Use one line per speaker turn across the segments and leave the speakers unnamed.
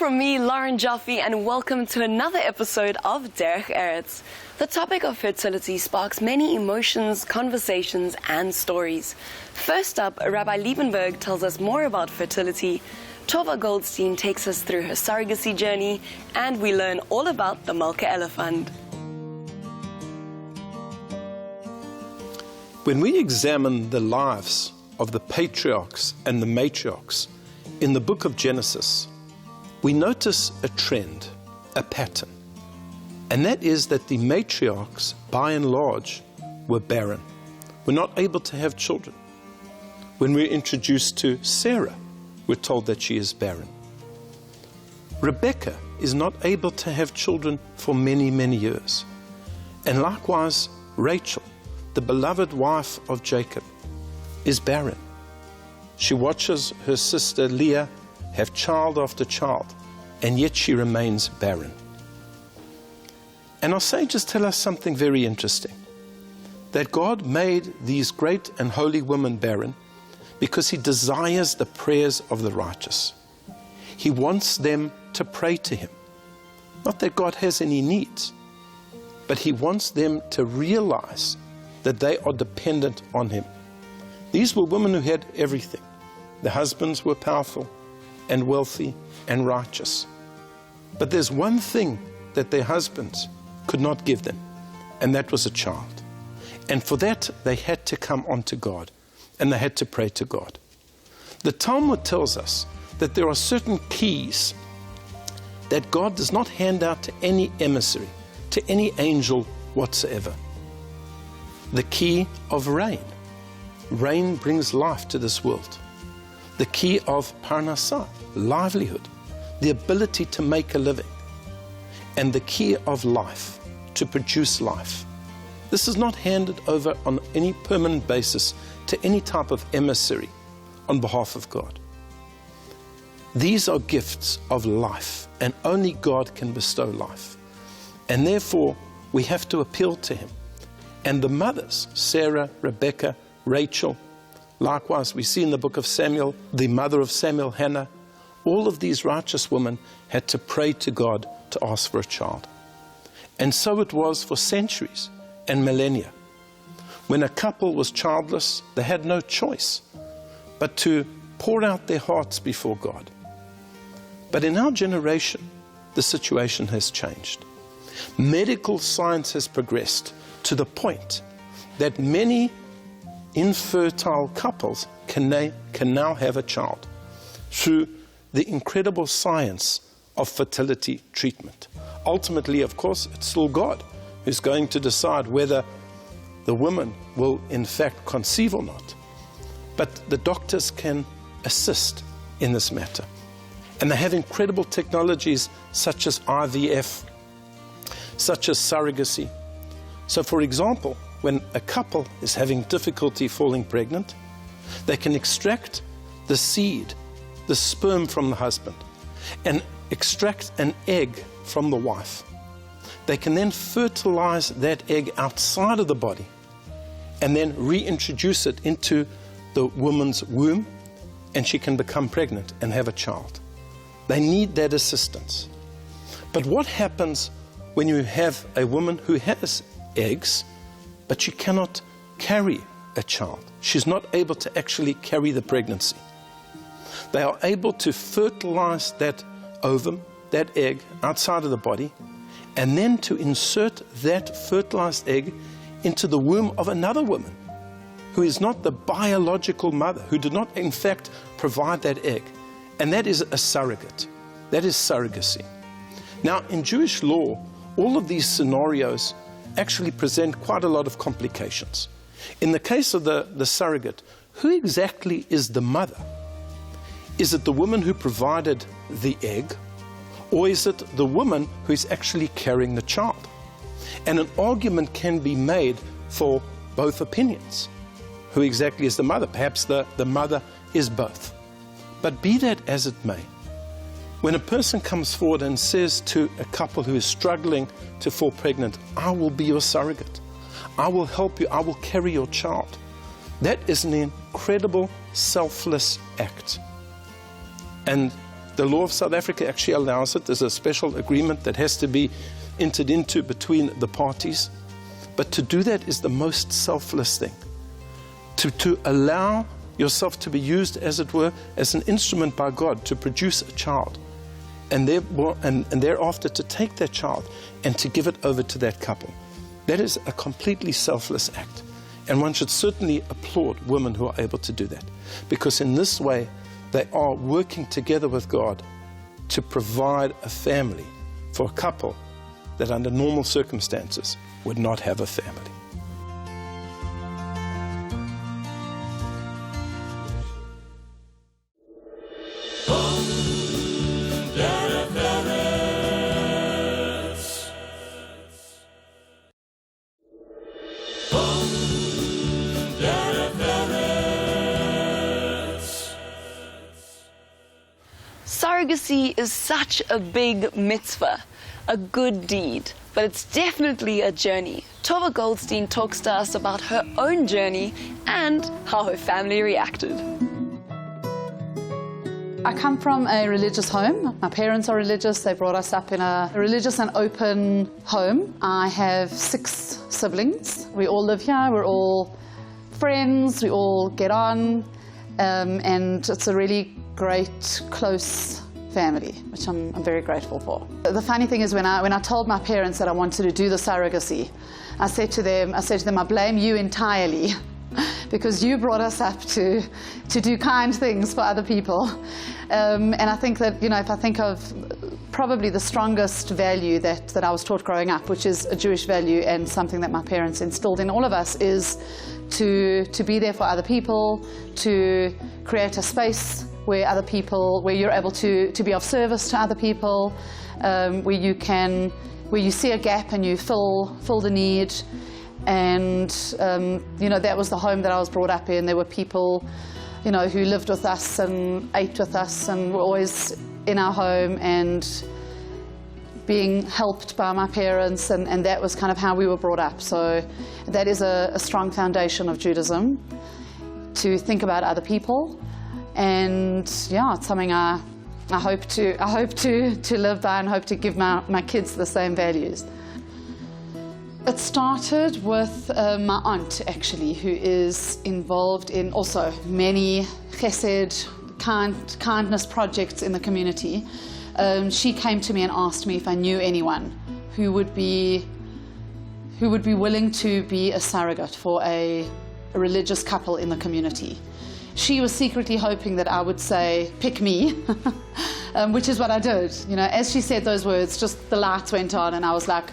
from me, Lauren Jaffe, and welcome to another episode of Derech Erezt. The topic of fertility sparks many emotions, conversations, and stories. First up, Rabbi Liebenberg tells us more about fertility, Tova Goldstein takes us through her surrogacy journey, and we learn all about the Malka Elephant.
When we examine the lives of the patriarchs and the matriarchs in the book of Genesis, we notice a trend, a pattern, and that is that the matriarchs, by and large, were barren, were not able to have children. When we're introduced to Sarah, we're told that she is barren. Rebecca is not able to have children for many, many years. And likewise, Rachel, the beloved wife of Jacob, is barren. She watches her sister Leah have child after child, and yet she remains barren. And our sages tell us something very interesting, that God made these great and holy women barren because He desires the prayers of the righteous. He wants them to pray to Him. Not that God has any needs, but He wants them to realize that they are dependent on Him. These were women who had everything. The husbands were powerful and wealthy and righteous. But there's one thing that their husbands could not give them, and that was a child. And for that, they had to come onto God, and they had to pray to God. The Talmud tells us that there are certain keys that God does not hand out to any emissary, to any angel whatsoever. The key of rain. Rain brings life to this world. The key of parnassah, livelihood, the ability to make a living. And the key of life, to produce life. This is not handed over on any permanent basis to any type of emissary on behalf of God. These are gifts of life, and only God can bestow life. And therefore, we have to appeal to Him. And the mothers, Sarah, Rebecca, Rachel, likewise we see in the book of Samuel, the mother of Samuel, Hannah, all of these righteous women had to pray to God to ask for a child. And so it was for centuries and millennia. When a couple was childless, they had no choice but to pour out their hearts before God. But in our generation, the situation has changed. Medical science has progressed to the point that many infertile couples can now have a child through the incredible science of fertility treatment. Ultimately, of course, it's still God who's going to decide whether the woman will in fact conceive or not. But the doctors can assist in this matter. And they have incredible technologies such as IVF, such as surrogacy. So for example, when a couple is having difficulty falling pregnant, they can extract the seed, the sperm from the husband, and extract an egg from the wife. They can then fertilize that egg outside of the body and then reintroduce it into the woman's womb, and she can become pregnant and have a child. They need that assistance. But what happens when you have a woman who has eggs, but she cannot carry a child? She's not able to actually carry the pregnancy. They are able to fertilize that ovum, that egg, outside of the body, and then to insert that fertilized egg into the womb of another woman who is not the biological mother, who did not in fact provide that egg. And that is a surrogate. That is surrogacy. Now, in Jewish law, all of these scenarios actually present quite a lot of complications. In the case of the surrogate, who exactly is the mother? Is it the woman who provided the egg, or is it the woman who is actually carrying the child? And an argument can be made for both opinions. Who exactly is the mother? Perhaps the mother is both. But be that as it may, when a person comes forward and says to a couple who is struggling to fall pregnant, I will be your surrogate, I will help you, I will carry your child, that is an incredible selfless act. And The law of South Africa actually allows it. There's a special agreement that has to be entered into between the parties. But to do that is the most selfless thing. To allow yourself to be used, as it were, as an instrument by God to produce a child. And thereafter to take that child and to give it over to that couple. That is a completely selfless act. And one should certainly applaud women who are able to do that. Because in this way, they are working together with God to provide a family for a couple that under normal circumstances would not have a family.
Surrogacy is such a big mitzvah, a good deed, but it's definitely a journey. Tova Goldstein talks to us about her own journey and how her family reacted.
I come from a religious home. My parents are religious. They brought us up in a religious and open home. I have 6 siblings. We all live here. We're all friends. We all get on. And it's a really great, close family, which I'm very grateful for. The funny thing is when I told my parents that I wanted to do the surrogacy, I said to them, I blame you entirely because you brought us up to do kind things for other people. And I think that, you know, if I think of probably the strongest value that I was taught growing up, which is a Jewish value and something that my parents instilled in all of us, is to be there for other people, to create a space where you're able to be of service to other people, where you see a gap and you fill the need. And you know, that was the home that I was brought up in. There were people, you know, who lived with us and ate with us and were always in our home and being helped by my parents, and that was kind of how we were brought up. So that is a strong foundation of Judaism, to think about other people. And yeah, it's something I hope to live by and hope to give my kids the same values. It started with my aunt, actually, who is involved in also many chesed, kindness projects in the community. She came to me and asked me if I knew anyone who would be willing to be a surrogate for a religious couple in the community. She was secretly hoping that I would say, pick me, which is what I did. You know, as she said those words, just the lights went on and I was like,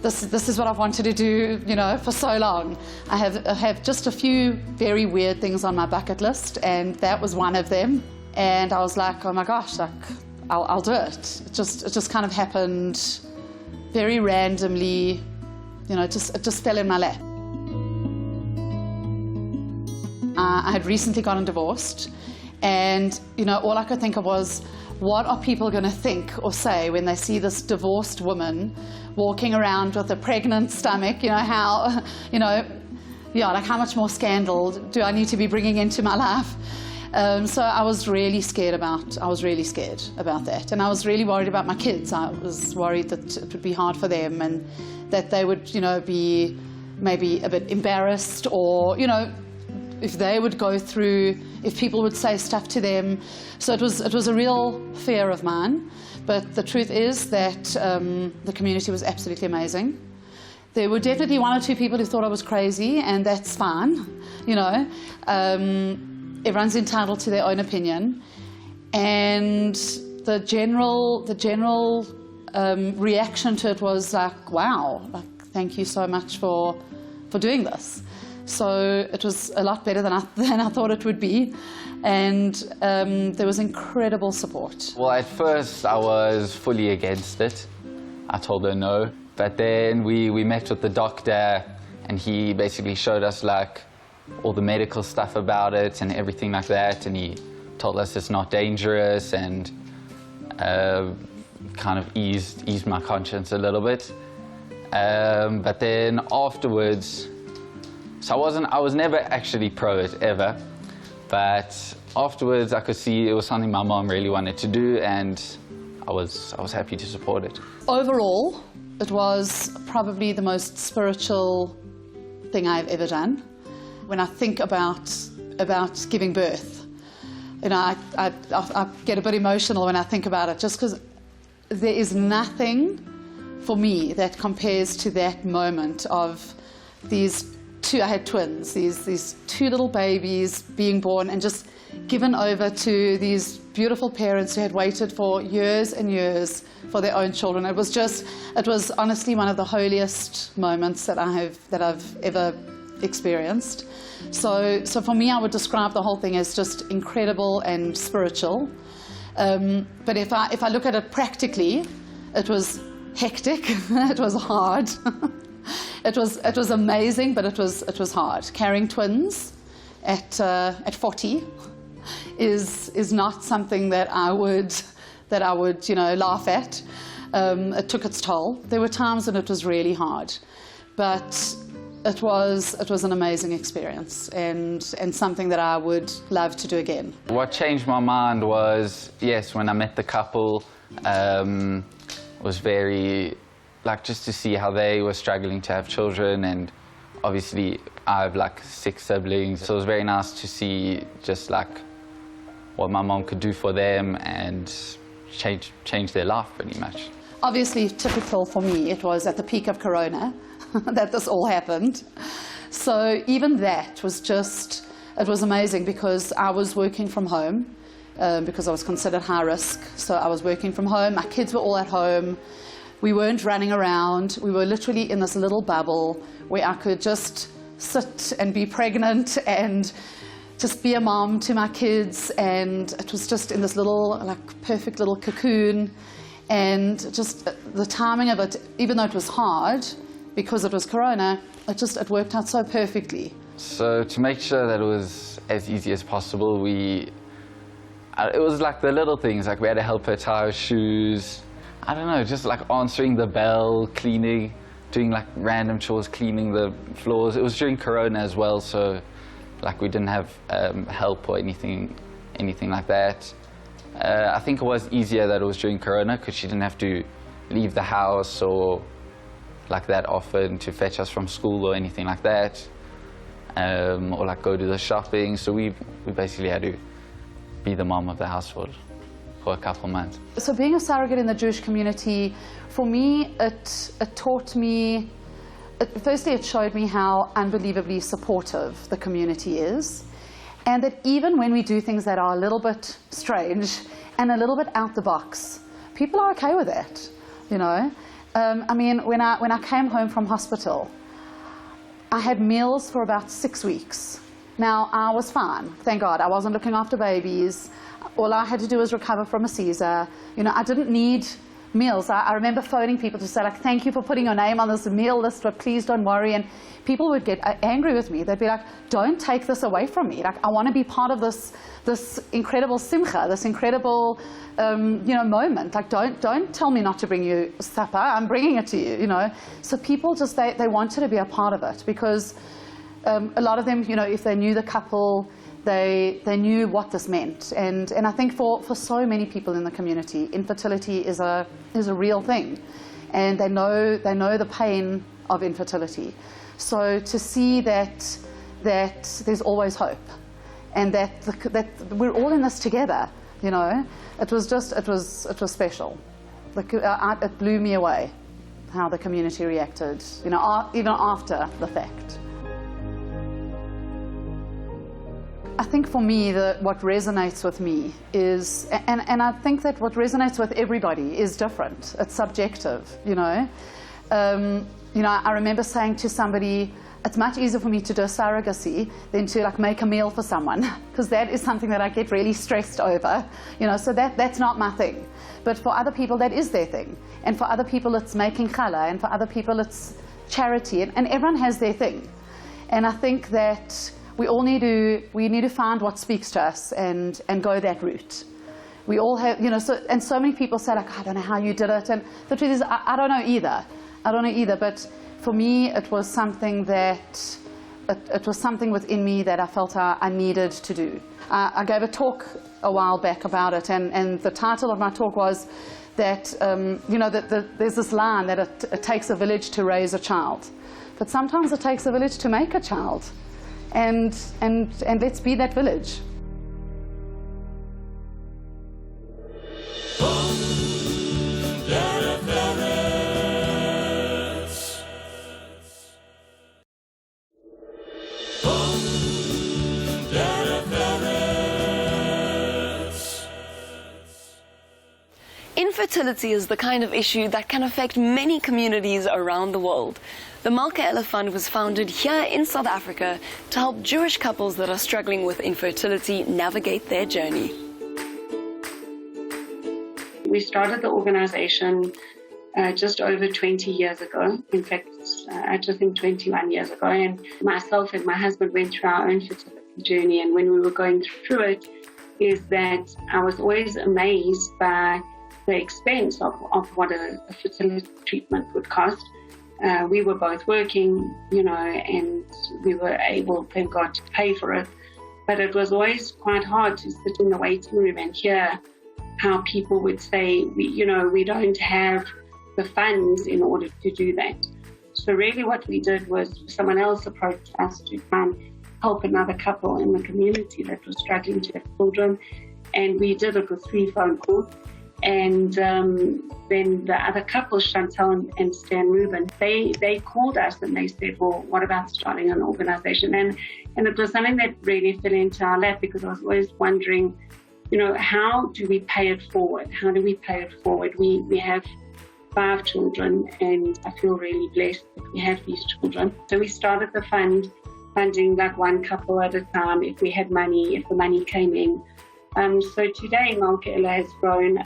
this is what I've wanted to do, you know, for so long. I have just a few very weird things on my bucket list, and that was one of them. And I was like, oh my gosh, like, I'll do it. It just kind of happened very randomly, you know, it just fell in my lap. I had recently gotten divorced, and you know, all I could think of was, what are people going to think or say when they see this divorced woman walking around with a pregnant stomach? You know, how, you know, yeah, like how much more scandal do I need to be bringing into my life? So I was really scared about that, and I was really worried about my kids. I was worried that it would be hard for them, and that they would, you know, be maybe a bit embarrassed, or, you know, if they would go through, if people would say stuff to them. So it was a real fear of mine. But the truth is that the community was absolutely amazing. There were definitely 1 or 2 people who thought I was crazy, and that's fine, you know. Everyone's entitled to their own opinion. And the general reaction to it was like, wow, like, thank you so much for doing this. So it was a lot better than I thought it would be, and there was incredible support.
Well, at first I was fully against it. I told her no, but then we met with the doctor, and he basically showed us like all the medical stuff about it and everything like that, and he told us it's not dangerous, and kind of eased my conscience a little bit. But then afterwards, so I was never actually pro it ever, but afterwards I could see it was something my mom really wanted to do, and I was happy to support it.
Overall, it was probably the most spiritual thing I've ever done. When I think about giving birth, you know, I get a bit emotional when I think about it, just because there is nothing for me that compares to that moment of these two, I had twins, these two little babies being born and just given over to these beautiful parents who had waited for years and years for their own children. It was honestly one of the holiest moments that I've ever experienced. So for me, I would describe the whole thing as just incredible and spiritual. But if I look at it practically, it was hectic. It was hard. It was amazing, but it was hard. Carrying twins at 40 is not something that I would laugh at. It took its toll. There were times when it was really hard, but it was an amazing experience and something that I would love to do again.
What changed my mind was, yes, when I met the couple, was very, just to see how they were struggling to have children, and obviously I have 6 siblings, so it was very nice to see just what my mom could do for them and change their life pretty much.
Obviously, typical for me, it was at the peak of Corona that this all happened. So even that was it was amazing, because I was working from home because I was considered high risk. So I was working from home, my kids were all at home, we weren't running around, we were literally in this little bubble where I could just sit and be pregnant and just be a mom to my kids, and it was just in this little, perfect little cocoon. And just the timing of it, even though it was hard, because it was Corona, it worked out so perfectly.
So to make sure that it was as easy as possible, it was the little things, we had to help her tie her shoes, I don't know, just answering the bell, cleaning, doing random chores, cleaning the floors. It was during Corona as well, so we didn't have help or anything like that. I think it was easier that it was during Corona, because she didn't have to leave the house or that often to fetch us from school or anything like that, or go to the shopping. So we basically had to be the mom of the household for a couple months.
So being a surrogate in the Jewish community, for me, it taught me, firstly it showed me how unbelievably supportive the community is, and that even when we do things that are a little bit strange and a little bit out the box, people are okay with that, you know. I mean, when I came home from hospital, I had meals for about 6 weeks. Now, I was fine, thank God. I wasn't looking after babies. All I had to do was recover from a Caesar. You know, I didn't need meals. I remember phoning people to say, thank you for putting your name on this meal list, but please don't worry. And people would get angry with me. They'd be like, don't take this away from me. I want to be part of this incredible simcha, this incredible, moment. Don't tell me not to bring you supper. I'm bringing it to you, you know. So people just, they wanted to be a part of it, because a lot of them, if they knew the couple, they knew what this meant. And I think for so many people in the community, infertility is a real thing, and they know the pain of infertility. So to see that there's always hope, and that we're all in this together, it was special. It blew me away how the community reacted, even after the fact. I think for me, what resonates with me is, and I think that what resonates with everybody is different. It's subjective, I remember saying to somebody, it's much easier for me to do surrogacy than to make a meal for someone, because that is something that I get really stressed over, so that's not my thing. But for other people, that is their thing. And for other people, it's making challah, and for other people, it's charity, and everyone has their thing. And I think that we need to find what speaks to us and go that route. We all have, and so many people say, I don't know how you did it. And the truth is, I don't know either. But for me, it was something that it was something within me that I felt I needed to do. I gave a talk a while back about it, and the title of my talk was that, there's this line that it takes a village to raise a child. But sometimes it takes a village to make a child. And let's be that village.
Infertility is the kind of issue that can affect many communities around the world. The Malka Elephant was founded here in South Africa to help Jewish couples that are struggling with infertility navigate their journey.
We started the organization just over 20 years ago. In fact, I just think 21 years ago. And myself and my husband went through our own fertility journey. And when we were going through it, is that I was always amazed by the expense of what a fertility treatment would cost. We were both working, and we were able, thank God, to pay for it. But it was always quite hard to sit in the waiting room and hear how people would say, we don't have the funds in order to do that. So really what we did was someone else approached us to try and help another couple in the community that was struggling to have children. And we did it with 3 phone calls. And then the other couple, Chantal and Stan Rubin, they called us and they said, well, what about starting an organization? And it was something that really fell into our lap, because I was always wondering, how do we pay it forward? How do we pay it forward? We have 5 children, and I feel really blessed that we have these children. So we started the funding like one couple at a time, if we had money, if the money came in. So today, Malka Ella has grown.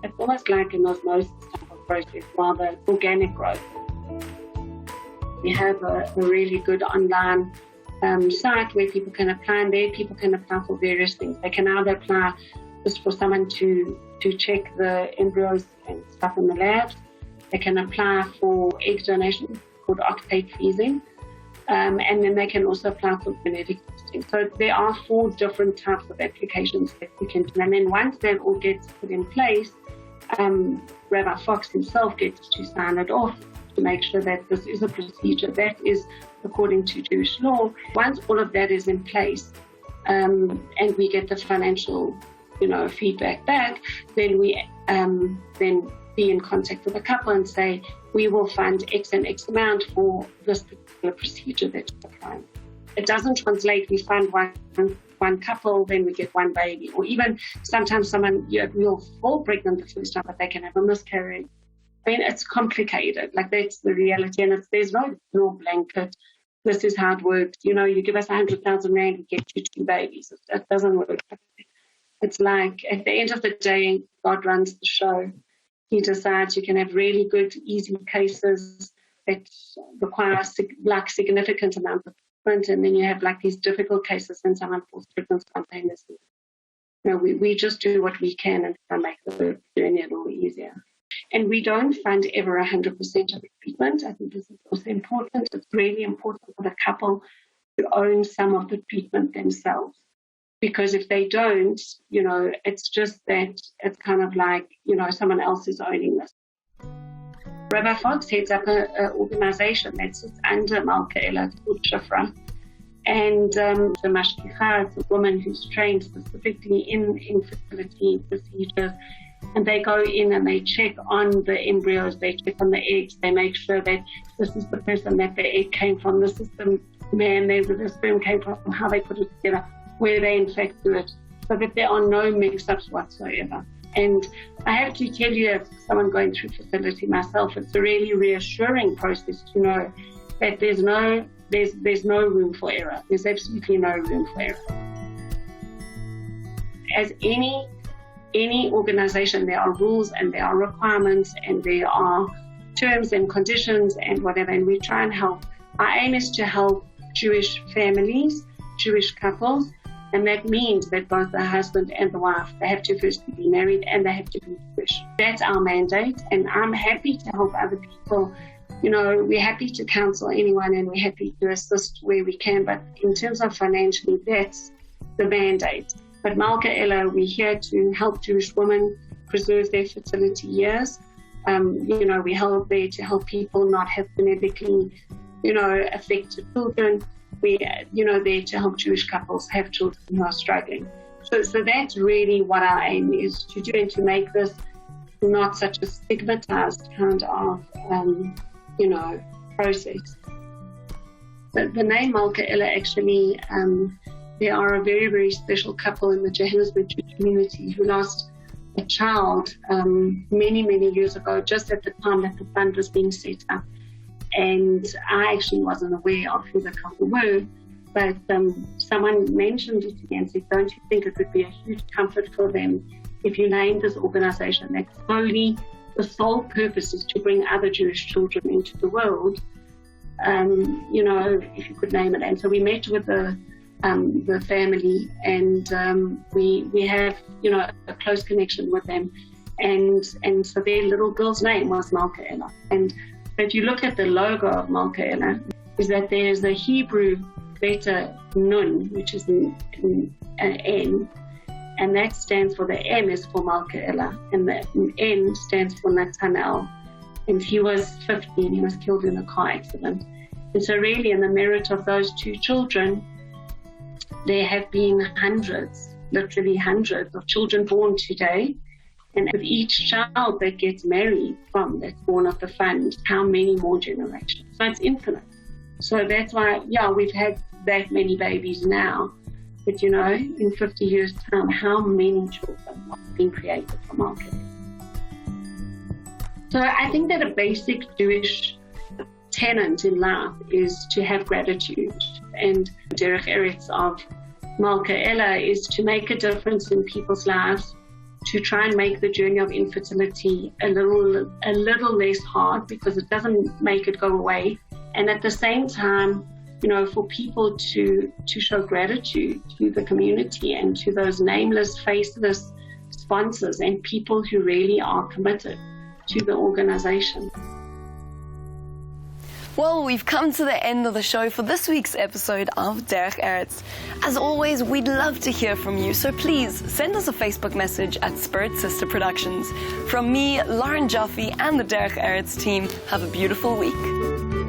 It's almost like an osmosis type of process, rather organic growth. We have a really good online site where people can apply, and there people can apply for various things. They can either apply just for someone to check the embryos and stuff in the labs. They can apply for egg donation, called octate freezing. And then they can also apply for genetic testing. So there are 4 different types of applications that we can do. And then once that all gets put in place, Rabbi Fox himself gets to sign it off to make sure that this is a procedure that is according to Jewish law. Once all of that is in place, and we get the financial, feedback back, then we then be in contact with the couple and say, we will fund X and X amount for this particular procedure that you're applying. It doesn't translate, we fund one couple, then we get 1 baby. Or even sometimes someone will fall pregnant the first time, but they can have a miscarriage. I mean, it's complicated. Like, that's the reality. And there's no law blanket. This is how it works. You give us 100,000 rand, we get you 2 babies. It doesn't work. It's like, at the end of the day, God runs the show. He decides you can have really good, easy cases that require significant amounts of treatment, and then you have these difficult cases when someone falls pregnant spontaneously. We just do what we can and try to make the journey a little easier. And we don't fund ever 100% of the treatment. I think this is also important. It's really important for the couple to own some of the treatment themselves. Because if they don't, it's just that it's kind of like, someone else is owning this. Rabbi Fox heads up an organization that sits under Malka Ella, called Shifra. And the mashkicha is a woman who's trained specifically in infertility procedures. And they go in and they check on the embryos, they check on the eggs, they make sure that this is the person that the egg came from, this is the man where the sperm came from, how they put it together, where they in fact do it, so that there are no mix-ups whatsoever. And I have to tell you, as someone going through fertility myself, it's a really reassuring process to know that there's no room for error. There's absolutely no room for error. As any organization, there are rules and there are requirements and there are terms and conditions and whatever, and we try and help. Our aim is to help Jewish families, Jewish couples, and that means that both the husband and the wife, they have to first be married and they have to be Jewish. That's our mandate, and I'm happy to help other people we're happy to counsel anyone and we're happy to assist where we can, but in terms of financially, that's the mandate. But Malka Ella, we're here to help Jewish women preserve their fertility years. We're there to help people not have genetically, affected children. We're, there to help Jewish couples have children who are struggling. So that's really what our aim is to do, and to make this not such a stigmatized kind of, process. The name Malka Ella actually, they are a very, very special couple in the Johannesburg community who lost a child many, many years ago, just at the time that the fund was being set up. And I actually wasn't aware of who the couple were, but someone mentioned it to me and said, don't you think it would be a huge comfort for them if you named this organization that solely, the sole purpose is to bring other Jewish children into the world, if you could name it. And so we met with the family, and we have, a close connection with them. And so their little girl's name was Malka Ella. And if you look at the logo of Malka Ella, is that there's a Hebrew letter Nun, which is an N, and that stands for, the M is for Malka Ella, and the N stands for Nathanael. And he was 15, he was killed in a car accident. And so really, in the merit of those two children, there have been hundreds, literally hundreds of children born today. And with each child that gets married that's born of the fund, how many more generations? So it's infinite. So that's why, we've had that many babies now. But, in 50 years' time, how many children have been created from Malka? So I think that a basic Jewish tenet in life is to have gratitude. And Derech Erezt of Malka Ella is to make a difference in people's lives, to try and make the journey of infertility a little less hard, because it doesn't make it go away. And at the same time, for people to show gratitude to the community and to those nameless, faceless sponsors and people who really are committed to the organization.
Well, we've come to the end of the show for this week's episode of Derech Eretz. As always, we'd love to hear from you, so please send us a Facebook message at Spirit Sister Productions. From me, Lauren Jaffe, and the Derech Eretz team, have a beautiful week.